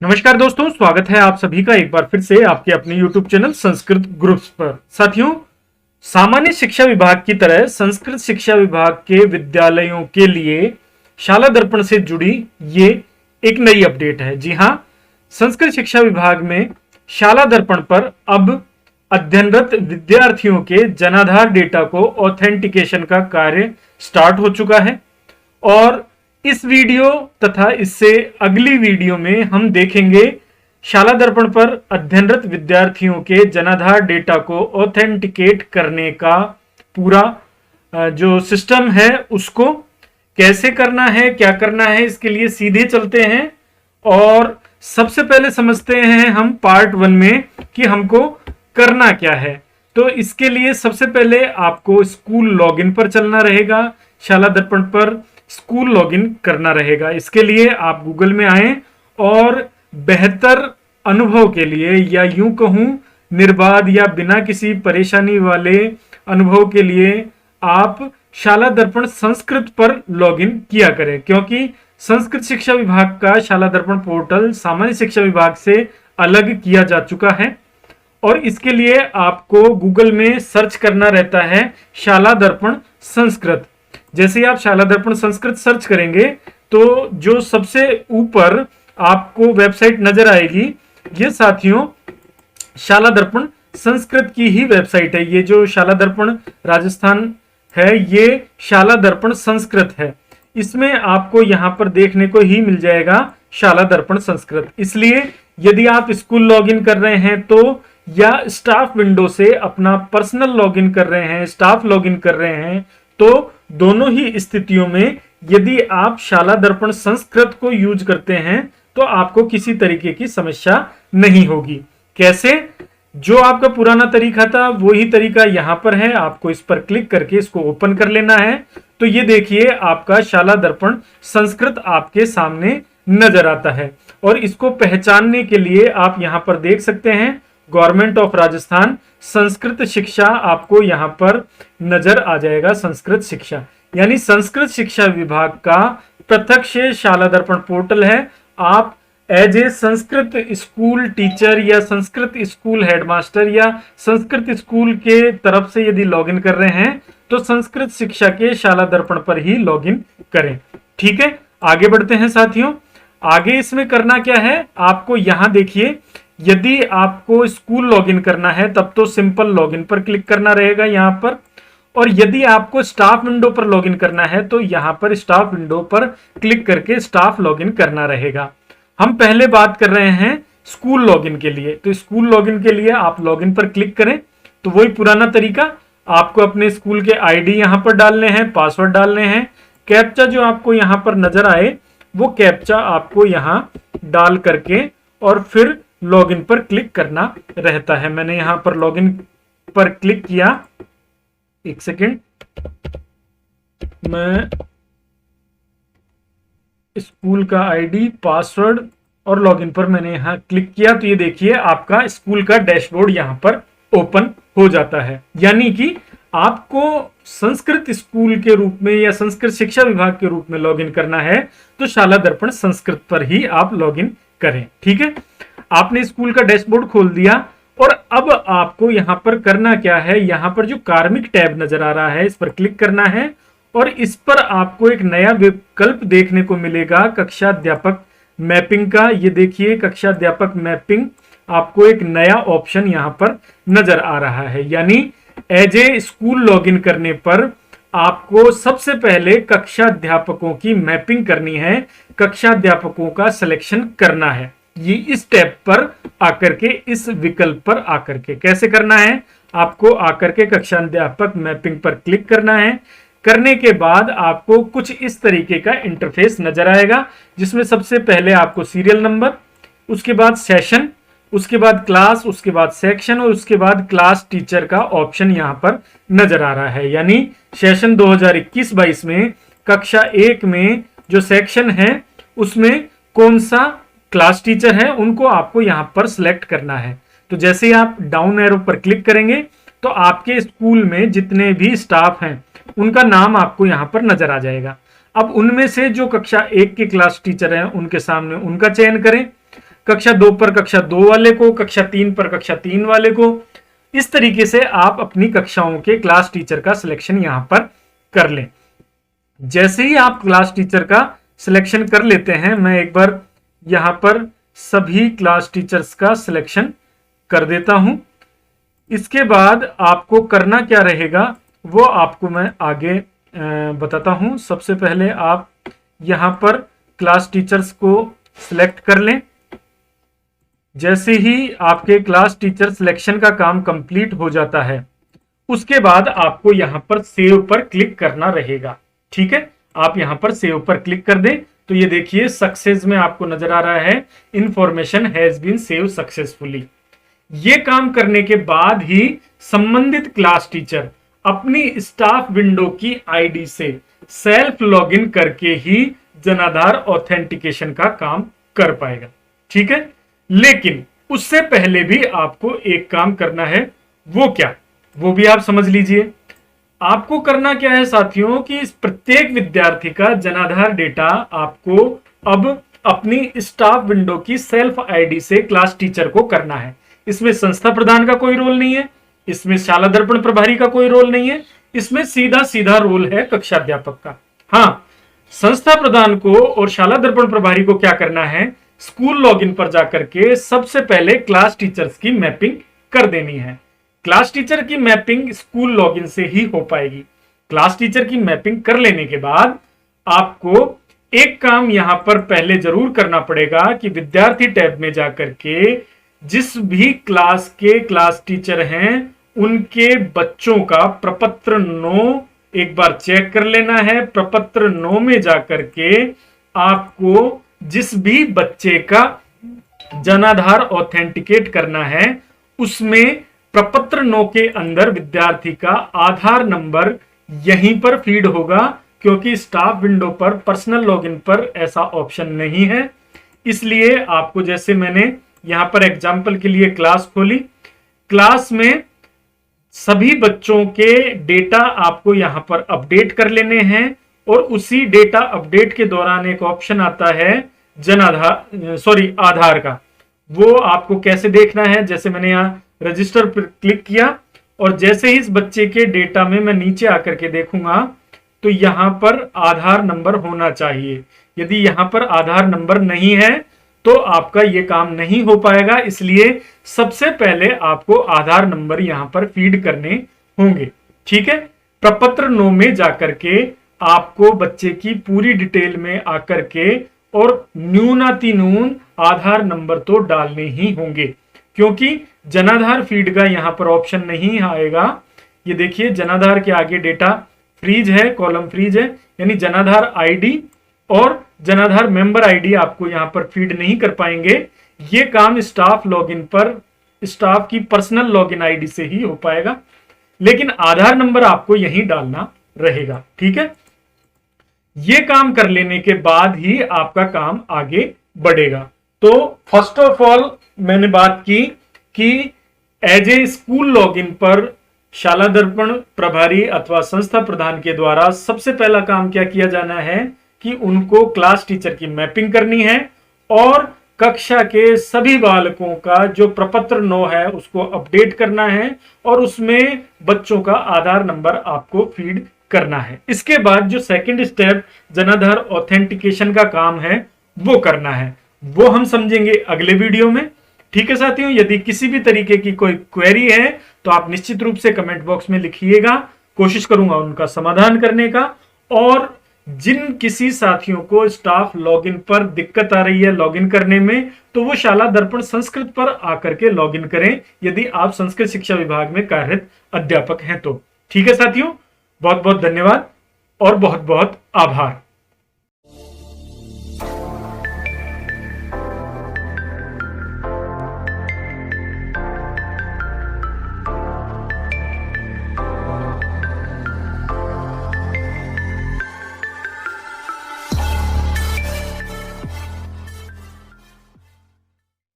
नमस्कार दोस्तों, स्वागत है आप सभी का एक बार फिर से आपके अपने YouTube चैनल संस्कृत ग्रुप्स पर। साथियों, सामान्य शिक्षा विभाग की तरह संस्कृत शिक्षा विभाग के विद्यालयों के लिए शाला दर्पण से जुड़ी ये एक नई अपडेट है। जी हाँ, संस्कृत शिक्षा विभाग में शाला दर्पण पर अब अध्ययनरत विद्यार्थियों के जनाधार डेटा को ऑथेंटिकेशन का कार्य स्टार्ट हो चुका है और इस वीडियो तथा इससे अगली वीडियो में हम देखेंगे शाला दर्पण पर अध्ययनरत विद्यार्थियों के जनाधार डेटा को ऑथेंटिकेट करने का पूरा जो सिस्टम है उसको कैसे करना है, क्या करना है। इसके लिए सीधे चलते हैं और सबसे पहले समझते हैं हम पार्ट 1 में कि हमको करना क्या है। तो इसके लिए सबसे पहले आपको स्कूल लॉगिन पर चलना रहेगा, शाला दर्पण पर स्कूल लॉगिन करना रहेगा। इसके लिए आप गूगल में आए और बेहतर अनुभव के लिए या यूं कहूं निर्बाध या बिना किसी परेशानी वाले अनुभव के लिए आप शाला दर्पण संस्कृत पर लॉगिन किया करें, क्योंकि संस्कृत शिक्षा विभाग का शाला दर्पण पोर्टल सामान्य शिक्षा विभाग से अलग किया जा चुका है और इसके लिए आपको गूगल में सर्च करना रहता है शाला दर्पण संस्कृत। जैसे ही आप शाला दर्पण संस्कृत सर्च करेंगे तो जो सबसे ऊपर आपको वेबसाइट नजर आएगी, ये साथियों शाला दर्पण संस्कृत की ही वेबसाइट है। ये जो शाला दर्पण राजस्थान है, ये शाला दर्पण संस्कृत है। इसमें आपको यहां पर देखने को ही मिल जाएगा शाला दर्पण संस्कृत। इसलिए यदि आप स्कूल लॉगिन कर रहे हैं तो, या स्टाफ विंडो से अपना पर्सनल लॉगिन कर रहे हैं, स्टाफ लॉगिन कर रहे हैं, तो दोनों ही स्थितियों में यदि आप शाला दर्पण संस्कृत को यूज करते हैं तो आपको किसी तरीके की समस्या नहीं होगी। कैसे? जो आपका पुराना तरीका था वही तरीका यहां पर है। आपको इस पर क्लिक करके इसको ओपन कर लेना है। तो ये देखिए, आपका शाला दर्पण संस्कृत आपके सामने नजर आता है और इसको पहचानने के लिए आप यहां पर देख सकते हैं गवर्नमेंट ऑफ राजस्थान संस्कृत शिक्षा आपको यहां पर नजर आ जाएगा। संस्कृत शिक्षा यानी संस्कृत शिक्षा विभाग का प्रत्यक्ष शाला दर्पण पोर्टल है। आप as a Sanskrit school teacher या संस्कृत स्कूल हेडमास्टर या संस्कृत स्कूल के तरफ से यदि लॉगिन कर रहे हैं तो संस्कृत शिक्षा के शाला दर्पण पर ही लॉगिन करें। ठीक है, आगे बढ़ते हैं साथियों। आगे इसमें करना क्या है, आपको यहां देखिए, यदि आपको स्कूल लॉगिन करना है तब तो सिंपल लॉगिन पर क्लिक करना रहेगा यहां पर, और यदि आपको स्टाफ विंडो पर लॉगिन करना है तो यहां पर स्टाफ विंडो पर क्लिक करके स्टाफ लॉगिन करना रहेगा। हम पहले बात कर रहे हैं स्कूल लॉगिन के लिए। तो स्कूल लॉगिन के लिए आप लॉगिन पर क्लिक करें तो वही पुराना तरीका, आपको अपने स्कूल के आईडी यहां पर डालने हैं, पासवर्ड डालने हैं, कैप्चा जो आपको यहां पर नजर आए वो कैप्चा आपको यहां डाल करके और फिर लॉगिन पर क्लिक करना रहता है। मैंने यहां पर लॉगिन पर क्लिक किया, एक सेकेंड, मैं स्कूल का आईडी, पासवर्ड और लॉगिन पर मैंने यहां क्लिक किया तो ये देखिए आपका स्कूल का डैशबोर्ड यहां पर ओपन हो जाता है। यानी कि आपको संस्कृत स्कूल के रूप में या संस्कृत शिक्षा विभाग के रूप में लॉगिन करना है तो शाला दर्पण संस्कृत पर ही आप लॉगिन करें। ठीक है, आपने स्कूल का डैशबोर्ड खोल दिया और अब आपको यहां पर करना क्या है, यहां पर जो कार्मिक टैब नजर आ रहा है इस पर क्लिक करना है और इस पर आपको एक नया विकल्प देखने को मिलेगा कक्षा अध्यापक मैपिंग का। ये देखिए, कक्षा अध्यापक मैपिंग, आपको एक नया ऑप्शन यहां पर नजर आ रहा है। यानी एज ए स्कूल लॉगिन करने पर आपको सबसे पहले कक्षा अध्यापकों की मैपिंग करनी है, कक्षा अध्यापकों का सिलेक्शन करना है। ये इस टैब पर आकर के, इस विकल्प पर आकर के कैसे करना है, आपको आकर के कक्षा अध्यापक मैपिंग पर क्लिक करना है। करने के बाद आपको कुछ इस तरीके का इंटरफेस नजर आएगा जिसमें सबसे पहले आपको सीरियल नंबर, उसके बाद सेशन, उसके बाद क्लास, उसके बाद सेक्शन और उसके बाद क्लास टीचर का ऑप्शन यहां पर नजर आ रहा है। यानी सेशन 2021-22 में कक्षा 1 में जो सेक्शन है उसमें कौन सा क्लास टीचर है उनको आपको यहां पर सिलेक्ट करना है। तो जैसे ही आप डाउन एरो पर क्लिक करेंगे तो आपके स्कूल में जितने भी स्टाफ हैं उनका नाम आपको यहां पर नजर आ जाएगा। अब उनमें से जो कक्षा 1 के क्लास टीचर हैं उनके सामने उनका चयन करें। कक्षा 2 पर कक्षा 2 वाले को, कक्षा 3 पर कक्षा 3 वाले को। इस तरीके से आप अपनी कक्षाओं के क्लास टीचर का सिलेक्शन यहां पर कर लें। जैसे ही आप क्लास टीचर का सिलेक्शन कर लेते हैं, मैं एक बार यहां पर सभी क्लास टीचर्स का सिलेक्शन कर देता हूं। इसके बाद आपको करना क्या रहेगा वो आपको मैं आगे बताता हूं। सबसे पहले आप यहां पर क्लास टीचर्स को सिलेक्ट कर लें। जैसे ही आपके क्लास टीचर सिलेक्शन का काम कंप्लीट हो जाता है, उसके बाद आपको यहां पर सेव पर क्लिक करना रहेगा। ठीक है, आप यहां पर सेव पर क्लिक कर दें तो ये देखिए सक्सेस में आपको नजर आ रहा है information has been save successfully. ये काम करने के बाद ही संबंधित क्लास टीचर अपनी स्टाफ विंडो की आईडी से सेल्फ लॉगिन करके ही जनाधार ऑथेंटिकेशन का काम कर पाएगा। ठीक है, लेकिन उससे पहले भी आपको एक काम करना है। वो क्या, वो भी आप समझ लीजिए। आपको करना क्या है साथियों कि इस प्रत्येक विद्यार्थी का जनाधार डेटा आपको अब अपनी स्टाफ विंडो की सेल्फ आईडी से क्लास टीचर को करना है। इसमें संस्था प्रधान का कोई रोल नहीं है, इसमें शाला दर्पण प्रभारी का कोई रोल नहीं है, इसमें सीधा सीधा रोल है कक्षाध्यापक का। हाँ, संस्था प्रधान को और शाला दर्पण प्रभारी को क्या करना है, स्कूल लॉगिन पर जाकर के सबसे पहले क्लास टीचर्स की मैपिंग कर देनी है। क्लास टीचर की मैपिंग स्कूल लॉगिन से ही हो पाएगी। क्लास टीचर की मैपिंग कर लेने के बाद आपको एक काम यहां पर पहले जरूर करना पड़ेगा कि विद्यार्थी टैब में जाकर के जिस भी क्लास के क्लास टीचर हैं उनके बच्चों का प्रपत्र 9 एक बार चेक कर लेना है। प्रपत्र 9 में जाकर के आपको जिस भी बच्चे का जनाधार ऑथेंटिकेट करना है उसमें प्रपत्र 9 के अंदर विद्यार्थी का आधार नंबर यहीं पर फीड होगा, क्योंकि स्टाफ विंडो पर पर्सनल लॉगिन पर ऐसा ऑप्शन नहीं है। इसलिए आपको, जैसे मैंने यहां पर एग्जाम्पल के लिए क्लास खोली, क्लास में सभी बच्चों के डेटा आपको यहां पर अपडेट कर लेने हैं और उसी डेटा अपडेट के दौरान एक ऑप्शन आता है आधार का। वो आपको कैसे देखना है, जैसे मैंने यहां रजिस्टर पर क्लिक किया और जैसे ही इस बच्चे के डेटा में मैं नीचे आकर के देखूंगा तो यहां पर आधार नंबर होना चाहिए। यदि यहां पर आधार नंबर नहीं है तो आपका यह काम नहीं हो पाएगा। इसलिए सबसे पहले आपको आधार नंबर यहां पर फीड करने होंगे। ठीक है, प्रपत्र 9 में जाकर के आपको बच्चे की पूरी डिटेल में आकर के और न्यूनातिन्यून आधार नंबर तो डालने ही होंगे, क्योंकि जनाधार फीड का यहां पर ऑप्शन नहीं आएगा। ये देखिए जनाधार के आगे डेटा फ्रीज है, कॉलम फ्रीज है, यानी जनाधार आईडी और जनाधार मेंबर आईडी आपको यहां पर फीड नहीं कर पाएंगे। ये काम स्टाफ लॉगिन पर स्टाफ की पर्सनल लॉगिन आईडी से ही हो पाएगा, लेकिन आधार नंबर आपको यहीं डालना रहेगा। ठीक है, ये काम कर लेने के बाद ही आपका काम आगे बढ़ेगा। तो फर्स्ट ऑफ ऑल मैंने बात की कि एज ए स्कूल लॉगिन पर शाला दर्पण प्रभारी अथवा संस्था प्रधान के द्वारा सबसे पहला काम क्या किया जाना है कि उनको क्लास टीचर की मैपिंग करनी है और कक्षा के सभी बालकों का जो प्रपत्र 9 है उसको अपडेट करना है और उसमें बच्चों का आधार नंबर आपको फीड करना है। इसके बाद जो सेकंड स्टेप जनाधार ऑथेंटिकेशन का काम है वो करना है, वो हम समझेंगे अगले वीडियो में। ठीक है साथियों, यदि किसी भी तरीके की कोई क्वेरी है तो आप निश्चित रूप से कमेंट बॉक्स में लिखिएगा, कोशिश करूंगा उनका समाधान करने का। और जिन किसी साथियों को स्टाफ लॉगिन पर दिक्कत आ रही है लॉगिन करने में, तो वो शाला दर्पण संस्कृत पर आकर के लॉगिन करें यदि आप संस्कृत शिक्षा विभाग में कार्यरत अध्यापक हैं तो। ठीक है साथियों, बहुत बहुत धन्यवाद और बहुत बहुत आभार।